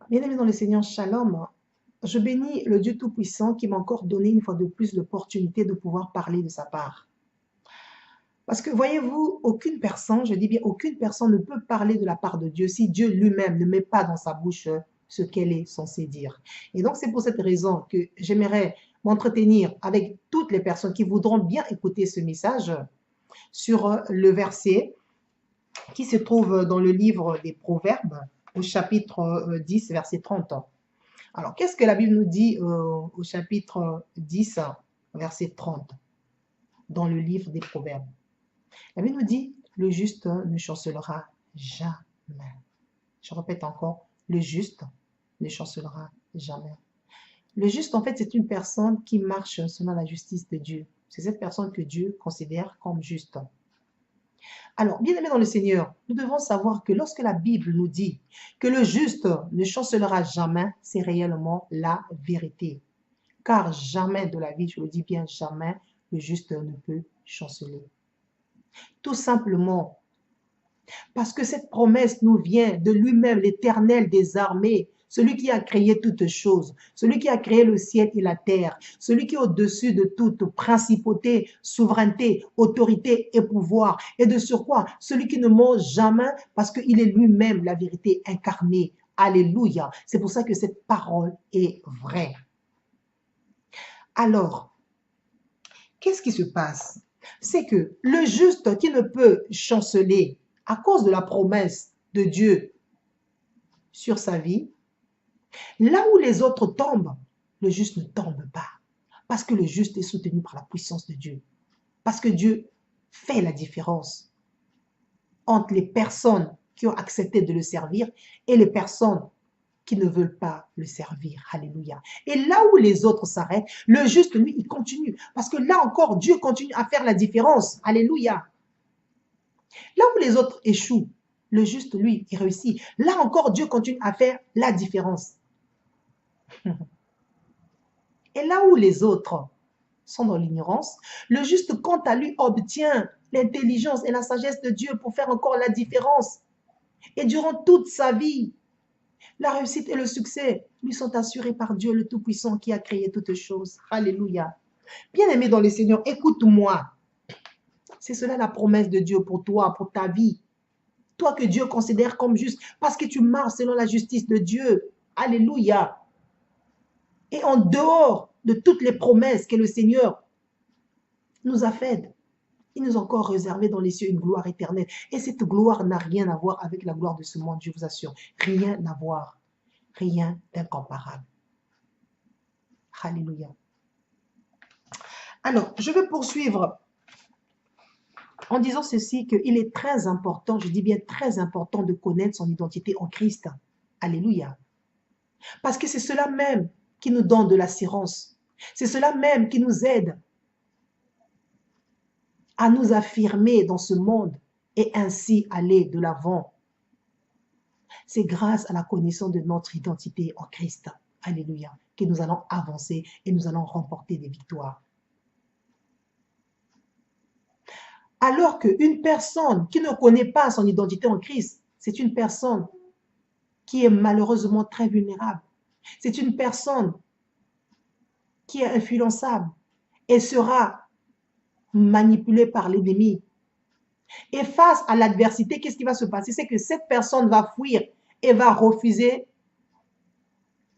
Bien-aimé dans le Seigneur, Shalom. Je bénis le Dieu Tout-Puissant qui m'a encore donné une fois de plus l'opportunité de pouvoir parler de sa part. Parce que voyez-vous, aucune personne, je dis bien aucune personne ne peut parler de la part de Dieu si Dieu lui-même ne met pas dans sa bouche ce qu'elle est censée dire. Et donc c'est pour cette raison que j'aimerais m'entretenir avec toutes les personnes qui voudront bien écouter ce message sur le verset qui se trouve dans le livre des Proverbes au chapitre 10, verset 30. Alors, qu'est-ce que la Bible nous dit au chapitre 10, verset 30, dans le livre des Proverbes? La Bible nous dit, le juste ne chancelera jamais. Je répète encore, le juste ne chancelera jamais. Le juste, en fait, c'est une personne qui marche selon la justice de Dieu. C'est cette personne que Dieu considère comme juste. Alors, bien aimé dans le Seigneur, nous devons savoir que lorsque la Bible nous dit que le juste ne chancelera jamais, c'est réellement la vérité. Car jamais de la vie, je le dis bien jamais, le juste ne peut chanceler. Tout simplement parce que cette promesse nous vient de lui-même, l'Éternel des armées, celui qui a créé toutes choses, celui qui a créé le ciel et la terre, celui qui est au-dessus de toute principauté, souveraineté, autorité et pouvoir. Et de surcroît, celui qui ne ment jamais parce qu'il est lui-même la vérité incarnée. Alléluia. C'est pour ça que cette parole est vraie. Alors, qu'est-ce qui se passe? C'est que le juste qui ne peut chanceler à cause de la promesse de Dieu sur sa vie, là où les autres tombent, le juste ne tombe pas. Parce que le juste est soutenu par la puissance de Dieu. Parce que Dieu fait la différence entre les personnes qui ont accepté de le servir et les personnes qui ne veulent pas le servir. Alléluia. Et là où les autres s'arrêtent, le juste, lui, il continue. Parce que là encore, Dieu continue à faire la différence. Alléluia. Là où les autres échouent, le juste, lui, il réussit. Là encore, Dieu continue à faire la différence. Et là où les autres sont dans l'ignorance, le juste, quant à lui, obtient l'intelligence et la sagesse de Dieu pour faire encore la différence. Et durant toute sa vie, la réussite et le succès lui sont assurés par Dieu le Tout-Puissant qui a créé toutes choses. Alléluia. Bien-aimé dans le Seigneur, écoute-moi. C'est cela la promesse de Dieu pour toi, pour ta vie. Toi que Dieu considère comme juste, parce que tu marches selon la justice de Dieu. Alléluia. Et en dehors de toutes les promesses que le Seigneur nous a faites, il nous a encore réservé dans les cieux une gloire éternelle. Et cette gloire n'a rien à voir avec la gloire de ce monde, je vous assure. Rien à voir. Rien d'incomparable. Alléluia. Alors, je vais poursuivre en disant ceci, qu'il est très important, je dis bien très important, de connaître son identité en Christ. Alléluia. Parce que c'est cela même qui nous donne de l'assurance. C'est cela même qui nous aide à nous affirmer dans ce monde et ainsi aller de l'avant. C'est grâce à la connaissance de notre identité en Christ. Alléluia. Que nous allons avancer et nous allons remporter des victoires. Alors qu'une personne qui ne connaît pas son identité en Christ, c'est une personne qui est malheureusement très vulnérable. C'est une personne qui est influençable et sera manipulée par l'ennemi. Et face à l'adversité, qu'est-ce qui va se passer? C'est que cette personne va fuir et va refuser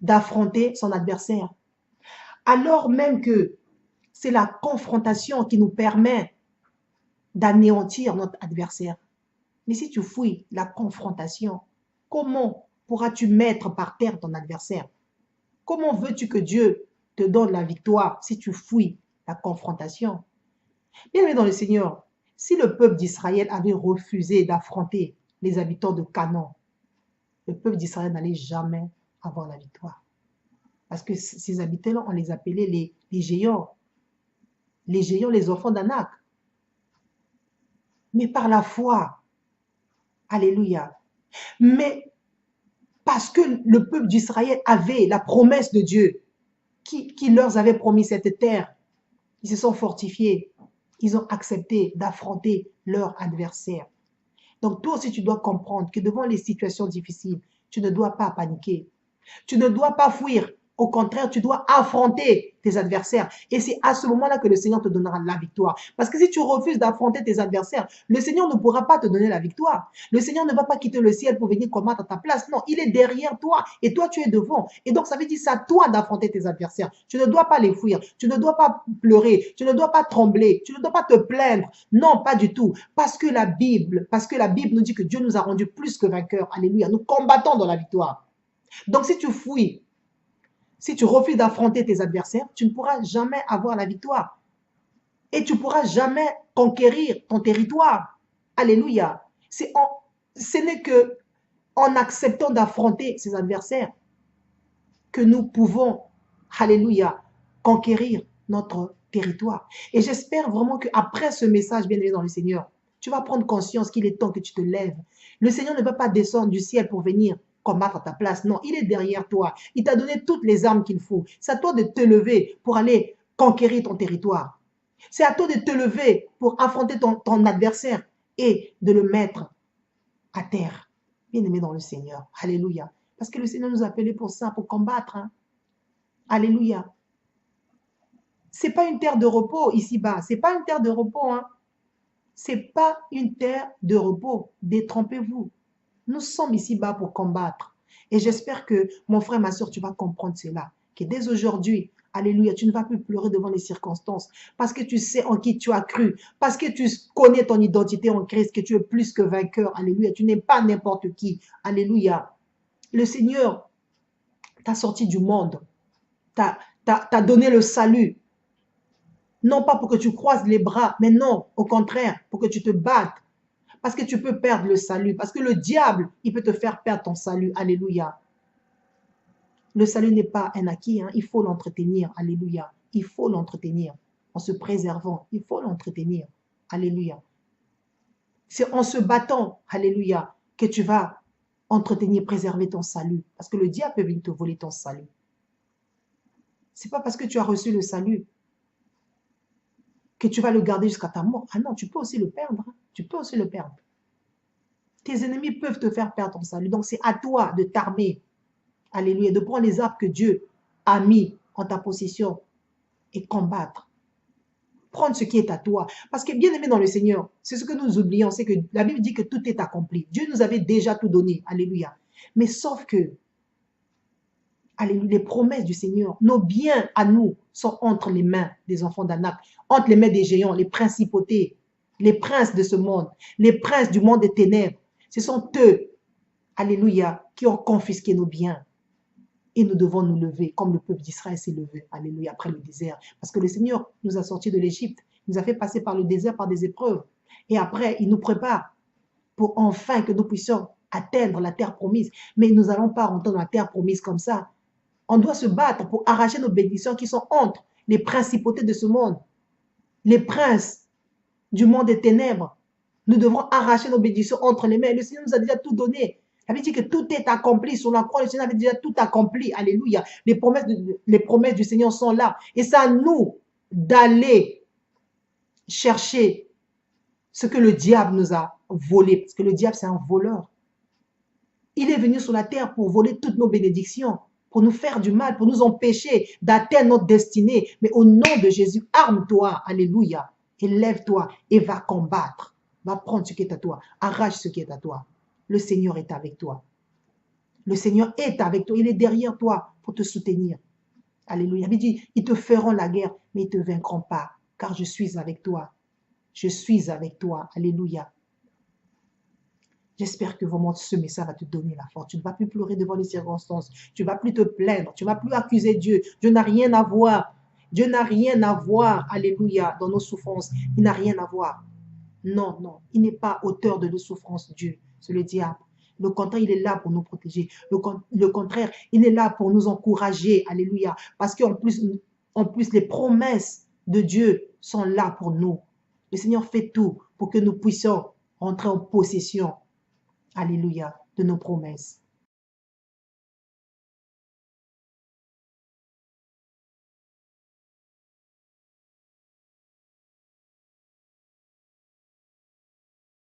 d'affronter son adversaire. Alors même que c'est la confrontation qui nous permet d'anéantir notre adversaire. Mais si tu fuis la confrontation, comment pourras-tu mettre par terre ton adversaire? Comment veux-tu que Dieu te donne la victoire si tu fuis la confrontation? Bien-aimé dans le Seigneur, si le peuple d'Israël avait refusé d'affronter les habitants de Canaan, le peuple d'Israël n'allait jamais avoir la victoire. Parce que ces habitants-là, on les appelait les géants. Les géants, les enfants d'Anak. Mais par la foi, alléluia. Mais parce que le peuple d'Israël avait la promesse de Dieu, qui leur avait promis cette terre, ils se sont fortifiés. Ils ont accepté d'affronter leur adversaire. Donc toi aussi, tu dois comprendre que devant les situations difficiles, tu ne dois pas paniquer. Tu ne dois pas fuir. Au contraire, tu dois affronter tes adversaires. Et c'est à ce moment-là que le Seigneur te donnera la victoire. Parce que si tu refuses d'affronter tes adversaires, le Seigneur ne pourra pas te donner la victoire. Le Seigneur ne va pas quitter le ciel pour venir combattre à ta place. Non, il est derrière toi et toi, tu es devant. Et donc, ça veut dire c'est à toi d'affronter tes adversaires. Tu ne dois pas les fuir. Tu ne dois pas pleurer. Tu ne dois pas trembler. Tu ne dois pas te plaindre. Non, pas du tout. Parce que la Bible nous dit que Dieu nous a rendus plus que vainqueurs. Alléluia. Nous combattons dans la victoire. Donc, si tu fuis, si tu refuses d'affronter tes adversaires, tu ne pourras jamais avoir la victoire. Et tu ne pourras jamais conquérir ton territoire. Alléluia. Ce n'est que en acceptant d'affronter ces adversaires que nous pouvons, alléluia, conquérir notre territoire. Et j'espère vraiment qu'après ce message, bien-aimé dans le Seigneur, tu vas prendre conscience qu'il est temps que tu te lèves. Le Seigneur ne va pas descendre du ciel pour venir combattre à ta place. Non, il est derrière toi. Il t'a donné toutes les armes qu'il faut. C'est à toi de te lever pour aller conquérir ton territoire. C'est à toi de te lever pour affronter ton adversaire et de le mettre à terre. Bien-aimé dans le Seigneur. Alléluia. Parce que le Seigneur nous a appelés pour ça, pour combattre. Hein. Alléluia. Ce n'est pas une terre de repos ici-bas. Ce n'est pas une terre de repos. Hein. Ce n'est pas une terre de repos. Détrompez-vous. Nous sommes ici-bas pour combattre. Et j'espère que, mon frère, ma soeur, tu vas comprendre cela. Que dès aujourd'hui, alléluia, tu ne vas plus pleurer devant les circonstances. Parce que tu sais en qui tu as cru. Parce que tu connais ton identité en Christ, que tu es plus que vainqueur. Alléluia. Tu n'es pas n'importe qui. Alléluia. Le Seigneur t'a sorti du monde. T'a donné le salut. Non pas pour que tu croises les bras, mais non, au contraire, pour que tu te battes. Parce que tu peux perdre le salut. Parce que le diable, il peut te faire perdre ton salut. Alléluia. Le salut n'est pas un acquis. Hein. Il faut l'entretenir. Alléluia. Il faut l'entretenir. En se préservant. Il faut l'entretenir. Alléluia. C'est en se battant. Alléluia. Que tu vas entretenir, préserver ton salut. Parce que le diable peut venir te voler ton salut. C'est pas parce que tu as reçu le salut que tu vas le garder jusqu'à ta mort. Ah non, tu peux aussi le perdre. Hein. Tu peux aussi le perdre. Tes ennemis peuvent te faire perdre ton salut. Donc, c'est à toi de t'armer. Alléluia. De prendre les armes que Dieu a mis en ta possession et combattre. Prendre ce qui est à toi. Parce que bien aimé dans le Seigneur, c'est ce que nous oublions. C'est que la Bible dit que tout est accompli. Dieu nous avait déjà tout donné. Alléluia. Mais sauf que, alléluia, les promesses du Seigneur, nos biens à nous sont entre les mains des enfants d'Anak, entre les mains des géants, les principautés, les princes de ce monde, les princes du monde des ténèbres. Ce sont eux, alléluia, qui ont confisqué nos biens. Et nous devons nous lever, comme le peuple d'Israël s'est levé, alléluia, après le désert. Parce que le Seigneur nous a sortis de l'Égypte, nous a fait passer par le désert, par des épreuves. Et après, il nous prépare pour enfin que nous puissions atteindre la terre promise. Mais nous n'allons pas rentrer dans la terre promise comme ça. On doit se battre pour arracher nos bénédictions qui sont entre les principautés de ce monde, les princes du monde des ténèbres. Nous devons arracher nos bénédictions entre les mains. Le Seigneur nous a déjà tout donné. Il avait dit que tout est accompli sur la croix. Le Seigneur avait déjà tout accompli. Alléluia. Les promesses du Seigneur sont là. Et c'est à nous d'aller chercher ce que le diable nous a volé. Parce que le diable, c'est un voleur. Il est venu sur la terre pour voler toutes nos bénédictions, pour nous faire du mal, pour nous empêcher d'atteindre notre destinée. Mais au nom de Jésus, arme-toi. Alléluia. Et lève-toi et va combattre. Va prendre ce qui est à toi. Arrache ce qui est à toi. Le Seigneur est avec toi. Le Seigneur est avec toi. Il est derrière toi pour te soutenir. Alléluia. Il dit, ils te feront la guerre, mais ils ne te vaincront pas, car je suis avec toi. Je suis avec toi. Alléluia. J'espère que vraiment ce message va te donner la force. Tu ne vas plus pleurer devant les circonstances. Tu ne vas plus te plaindre. Tu ne vas plus accuser Dieu. Dieu n'a rien à voir. Dieu n'a rien à voir. Alléluia. Dans nos souffrances. Il n'a rien à voir. Non, non. Il n'est pas auteur de nos souffrances, Dieu. C'est le diable. Le contraire, il est là pour nous protéger. Le contraire, il est là pour nous encourager. Alléluia. Parce qu'en plus, les promesses de Dieu sont là pour nous. Le Seigneur fait tout pour que nous puissions entrer en possession. Alléluia. De nos promesses.